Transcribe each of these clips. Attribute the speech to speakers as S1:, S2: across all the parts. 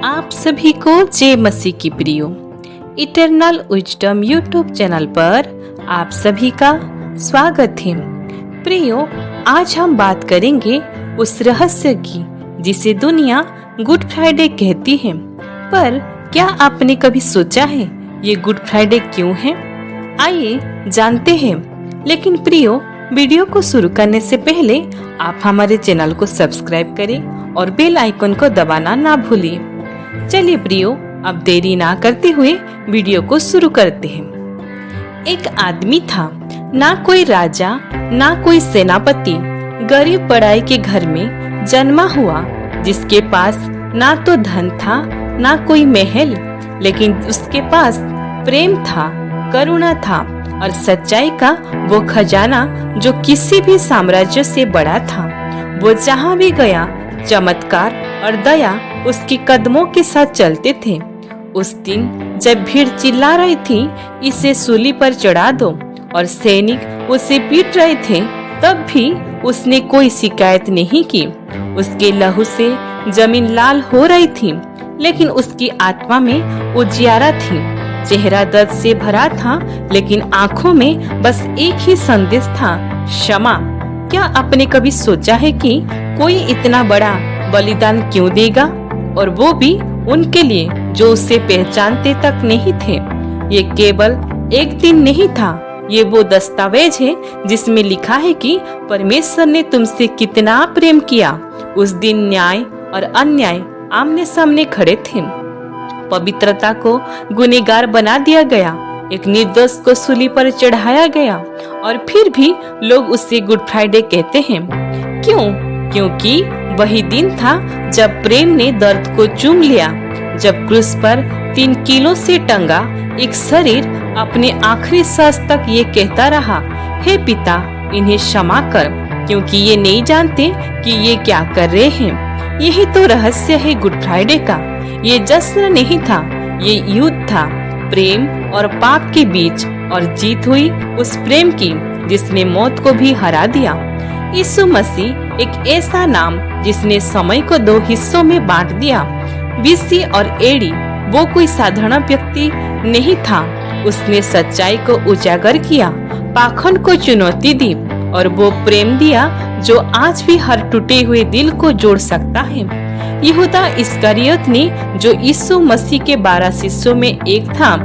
S1: आप सभी को जय मसीह की प्रियो इटरनल विजडम यूट्यूब चैनल पर आप सभी का स्वागत है। प्रियो, आज हम बात करेंगे उस रहस्य की जिसे दुनिया गुड फ्राइडे कहती है। पर क्या आपने कभी सोचा है ये गुड फ्राइडे क्यों है? आइए जानते हैं। लेकिन प्रियो, वीडियो को शुरू करने से पहले आप हमारे चैनल को सब्सक्राइब करें और बेल आइकन को दबाना ना भूलिए। चलिए प्रियो, अब देरी ना करते हुए वीडियो को शुरू करते हैं। एक आदमी था, ना कोई राजा ना कोई सेनापति, गरीब पढ़ाई के घर में जन्मा हुआ, जिसके पास ना तो धन था ना कोई महल, लेकिन उसके पास प्रेम था, करुणा था और सच्चाई का वो खजाना जो किसी भी साम्राज्य से बड़ा था। वो जहाँ भी गया चमत्कार और दया उसके कदमों के साथ चलते थे। उस दिन जब भीड़ चिल्ला रही थी, इसे सूली पर चढ़ा दो, और सैनिक उसे पीट रहे थे, तब भी उसने कोई शिकायत नहीं की। उसके लहू से जमीन लाल हो रही थी, लेकिन उसकी आत्मा में उजियारा थी। चेहरा दर्द से भरा था, लेकिन आंखों में बस एक ही संदेश था, क्षमा। क्या आपने कभी सोचा है कि कोई इतना बड़ा बलिदान क्यों देगा, और वो भी उनके लिए जो उसे पहचानते तक नहीं थे? ये केवल एक दिन नहीं था, ये वो दस्तावेज है जिसमें लिखा है कि परमेश्वर ने तुमसे कितना प्रेम किया। उस दिन न्याय और अन्याय आमने सामने खड़े थे। पवित्रता को गुनहगार बना दिया गया, एक निर्दोष को सूली पर चढ़ाया गया, और फिर भी लोग उसे गुड फ्राइडे कहते हैं। क्यों? क्योंकि वही दिन था जब प्रेम ने दर्द को चूम लिया, जब क्रूस पर 3 किलो से टंगा एक शरीर अपने आखिरी सांस तक ये कहता रहा, हे पिता, इन्हें क्षमा कर, क्योंकि ये नहीं जानते कि ये क्या कर रहे हैं। यही तो रहस्य है गुड फ्राइडे का। ये जश्न नहीं था, ये युद्ध था, प्रेम और पाप के बीच, और जीत हुई उस प्रेम की जिसने मौत को भी हरा दिया। यीशु मसीह एक ऐसा नाम जिसने समय को 2 हिस्सों में बांट दिया। बीसी और एडी, वो कोई साधारण व्यक्ति नहीं था। उसने सच्चाई को उजागर किया, पाखंड को चुनौती दी, और वो प्रेम दिया जो आज भी हर टूटे हुए दिल को जोड़ सकता है। यहूदा इस्करियोत ने, जो यीशु मसीह के 12 शिष्यों में एक था,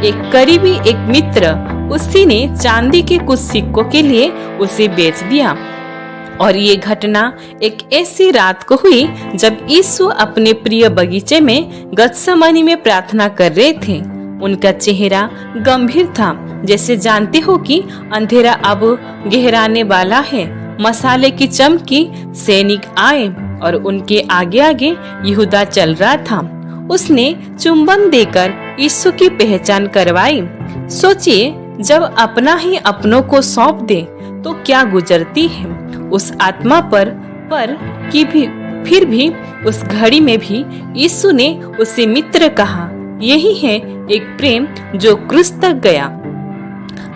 S1: एक करीबी, एक मित्र, उसी ने चांदी के कुछ सिक्कों के लिए उसे बेच दिया। और ये घटना एक ऐसी रात को हुई जब यीशु अपने प्रिय बगीचे में गत्समनी में प्रार्थना कर रहे थे। उनका चेहरा गंभीर था, जैसे जानते हो कि अंधेरा अब गहराने वाला है। मसाले की चमकी सैनिक आए और उनके आगे आगे यहूदा चल रहा था। उसने चुंबन देकर यीशु की पहचान करवाई। सोचिए, जब अपना ही अपनों को सौंप दे तो क्या गुजरती है उस आत्मा पर कि फिर भी उस घड़ी में भी यीशु ने उसे मित्र कहा। यही है एक प्रेम जो क्रूस तक गया,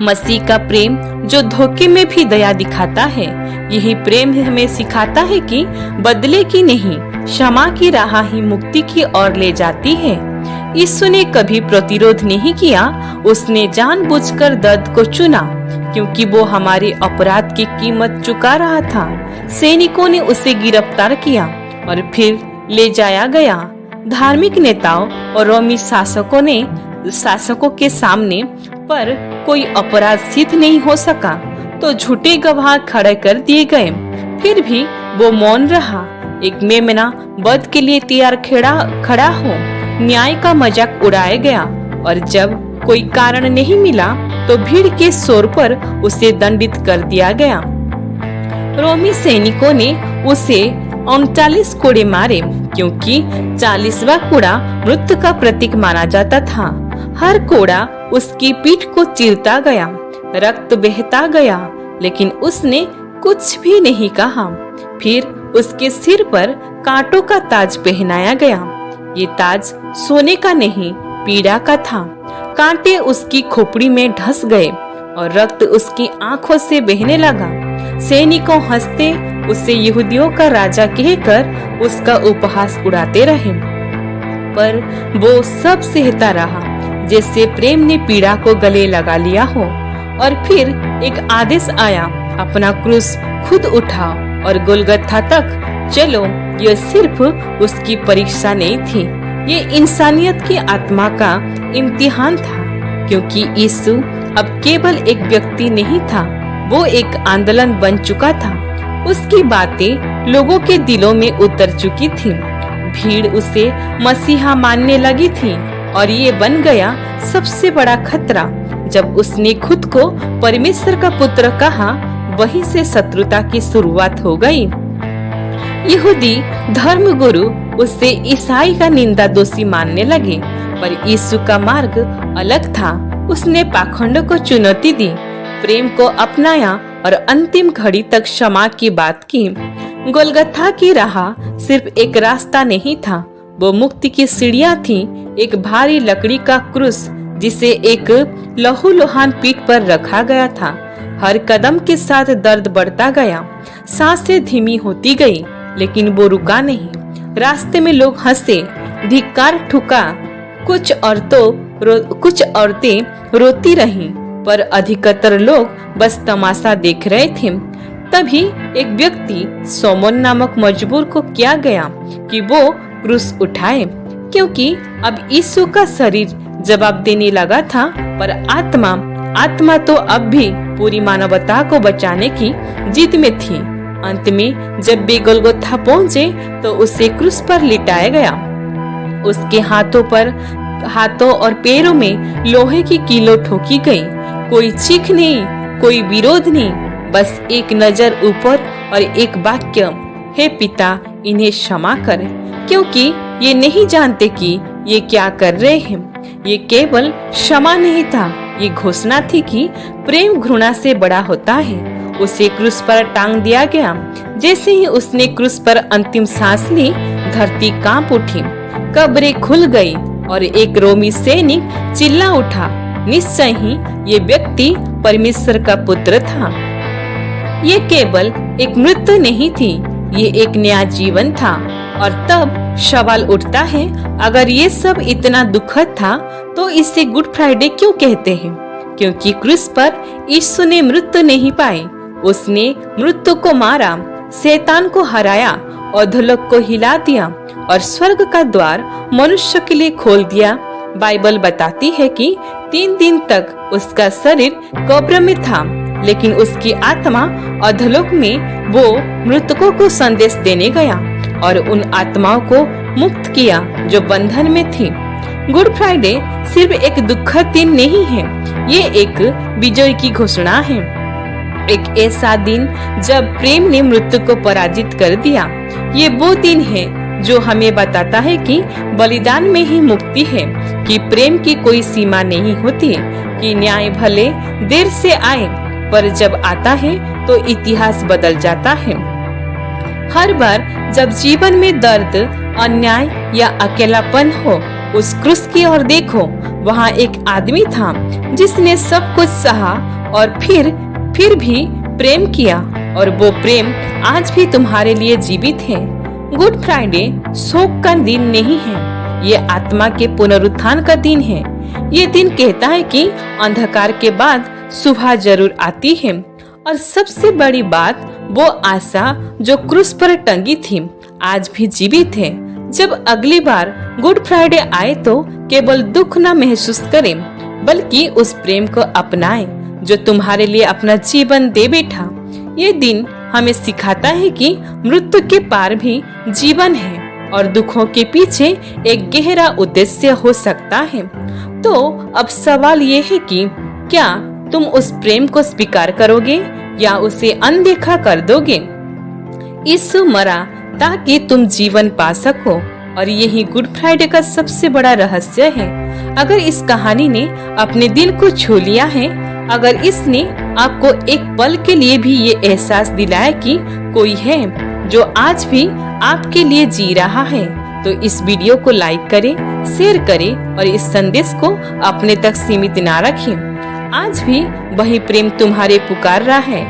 S1: मसीह का प्रेम जो धोखे में भी दया दिखाता है। यही प्रेम हमें सिखाता है कि बदले की नहीं, क्षमा की राह ही मुक्ति की ओर ले जाती है। यीशु ने कभी प्रतिरोध नहीं किया, उसने जानबूझकर दर्द को चुना, क्योंकि वो हमारे अपराध की कीमत चुका रहा था। सैनिकों ने उसे गिरफ्तार किया और फिर ले जाया गया। धार्मिक नेताओं और रोमी शासकों के सामने पर कोई अपराध सिद्ध नहीं हो सका, तो झूठे गवाह खड़े कर दिए गए। फिर भी वो मौन रहा। एक मेमना वध के लिए तैयार खड़ा हो, न्याय का मजाक उड़ाया गया, और जब कोई कारण नहीं मिला तो भीड़ के शोर पर उसे दंडित कर दिया गया। रोमी सैनिकों ने उसे 39 कोड़े मारे, क्योंकि 40वां कोड़ा मृत्यु का प्रतीक माना जाता था। हर कोड़ा उसकी पीठ को चीरता गया, रक्त बहता गया, लेकिन उसने कुछ भी नहीं कहा। फिर उसके सिर पर कांटों का ताज पहनाया गया। ये ताज सोने का नहीं, पीड़ा का था। कांटे उसकी खोपड़ी में धंस गए और रक्त उसकी आंखों से बहने लगा। सैनिकों हंसते उसे यहूदियों का राजा कहकर उसका उपहास उड़ाते रहे। पर वो सब सहता रहा जैसे प्रेम ने पीड़ा को गले लगा लिया हो। और फिर एक आदेश आया, अपना क्रूस खुद उठाओ और गोलगत्था तक चलो। यह सिर्फ उसकी परीक्षा नहीं थी, ये इंसानियत की आत्मा का इम्तिहान था, क्योंकि यीशु अब केवल एक व्यक्ति नहीं था, वो एक आंदोलन बन चुका था। उसकी बातें लोगों के दिलों में उतर चुकी थी। भीड़ उसे मसीहा मानने लगी थी और ये बन गया सबसे बड़ा खतरा। जब उसने खुद को परमेश्वर का पुत्र कहा, वहीं से शत्रुता की शुरुआत हो गई। यहूदी धर्मगुरु उससे ईसाई का निंदा दोषी मानने लगे, पर यीशु का मार्ग अलग था। उसने पाखंड को चुनौती दी, प्रेम को अपनाया और अंतिम घड़ी तक क्षमा की बात की। गोलगत्था की राह सिर्फ एक रास्ता नहीं था, वो मुक्ति की सीढ़ियां थी, एक भारी लकड़ी का क्रूस जिसे एक लहूलुहान पीठ पर रखा गया था। हर कदम के साथ दर्द बढ़ता गया, सांसें धीमी होती गई, लेकिन वो रुका नहीं। रास्ते में लोग हंसे, धिक्कार ठुका, कुछ औरतें रोती रहीं, पर अधिकतर लोग बस तमाशा देख रहे थे। तभी एक व्यक्ति सोमोन नामक मजबूर को किया गया कि वो क्रूस उठाए, क्योंकि अब यीशु का शरीर जवाब देने लगा था, पर आत्मा तो अब भी पूरी मानवता को बचाने की जिद में थी। अंत में जब वे गोलगोथा पहुंचे तो उसे क्रूस पर लिटाया गया। उसके हाथों और पैरों में लोहे की कीलों ठोकी गई। कोई चीख नहीं, कोई विरोध नहीं, बस एक नजर ऊपर और एक वाक्य, हे पिता, इन्हें क्षमा कर, क्योंकि ये नहीं जानते कि ये क्या कर रहे हैं। ये केवल क्षमा नहीं था, ये घोषणा थी कि प्रेम घृणा से बड़ा होता है। उसे क्रूस पर टांग दिया गया। जैसे ही उसने क्रूस पर अंतिम सांस ली, धरती कांप उठी, कब्रें खुल गई और एक रोमी सैनिक चिल्ला उठा, निश्चय ही ये व्यक्ति परमेश्वर का पुत्र था। ये केवल एक मृत्यु नहीं थी, ये एक नया जीवन था। और तब सवाल उठता है, अगर ये सब इतना दुखद था तो इसे गुड फ्राइडे क्यों कहते हैं? क्योंकि क्रूस पर यीशु ने मृत्यु नहीं पाई, उसने मृत्यु को मारा, शैतान को हराया, अधोलोक को हिला दिया और स्वर्ग का द्वार मनुष्य के लिए खोल दिया। बाइबल बताती है कि 3 दिन तक उसका शरीर कब्र में था, लेकिन उसकी आत्मा अधोलोक में वो मृतकों को संदेश देने गया और उन आत्माओं को मुक्त किया जो बंधन में थी। गुड फ्राइडे सिर्फ एक दुखद दिन नहीं है, ये एक विजय की घोषणा है। एक ऐसा दिन जब प्रेम ने मृत्यु को पराजित कर दिया। ये वो दिन है जो हमें बताता है कि बलिदान में ही मुक्ति है, कि प्रेम की कोई सीमा नहीं होती, कि न्याय भले देर से आए, पर जब आता है तो इतिहास बदल जाता है। हर बार जब जीवन में दर्द, अन्याय या अकेलापन हो, उस क्रूस की ओर देखो। वहाँ एक आदमी था जिसने सब कुछ सहा और फिर भी प्रेम किया, और वो प्रेम आज भी तुम्हारे लिए जीवित है। गुड फ्राइडे शोक का दिन नहीं है, ये आत्मा के पुनरुत्थान का दिन है। ये दिन कहता है कि अंधकार के बाद सुबह जरूर आती है, और सबसे बड़ी बात, वो आशा जो क्रूस पर टंगी थी आज भी जीवित है। जब अगली बार गुड फ्राइडे आए तो केवल दुख न महसूस करें, बल्कि उस प्रेम को अपनाएं जो तुम्हारे लिए अपना जीवन दे बैठा। ये दिन हमें सिखाता है कि मृत्यु के पार भी जीवन है और दुखों के पीछे एक गहरा उद्देश्य हो सकता है। तो अब सवाल ये है कि क्या तुम उस प्रेम को स्वीकार करोगे या उसे अनदेखा कर दोगे? यीशु मरा ताकि तुम जीवन पा सको, और यही गुड फ्राइडे का सबसे बड़ा रहस्य है। अगर इस कहानी ने अपने दिल को छू लिया है, अगर इसने आपको एक पल के लिए भी ये एहसास दिलाया कि कोई है जो आज भी आपके लिए जी रहा है, तो इस वीडियो को लाइक करें, शेयर करें और इस संदेश को अपने तक सीमित ना रखें। आज भी वही प्रेम तुम्हारे पुकार रहा है।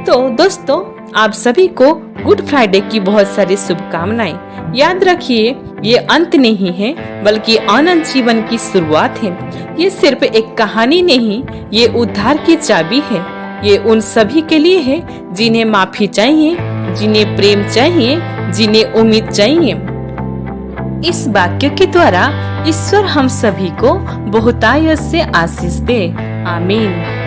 S1: तो दोस्तों, आप सभी को गुड फ्राइडे की बहुत सारी शुभकामनाएं। याद रखिए, ये अंत नहीं है बल्कि अनंत जीवन की शुरुआत है। ये सिर्फ एक कहानी नहीं, ये उद्धार की चाबी है। ये उन सभी के लिए है जिन्हें माफी चाहिए, जिन्हें प्रेम चाहिए, जिन्हें उम्मीद चाहिए। इस वाक्य के द्वारा ईश्वर हम सभी को बहुतायत से आशीष दे। आमीन।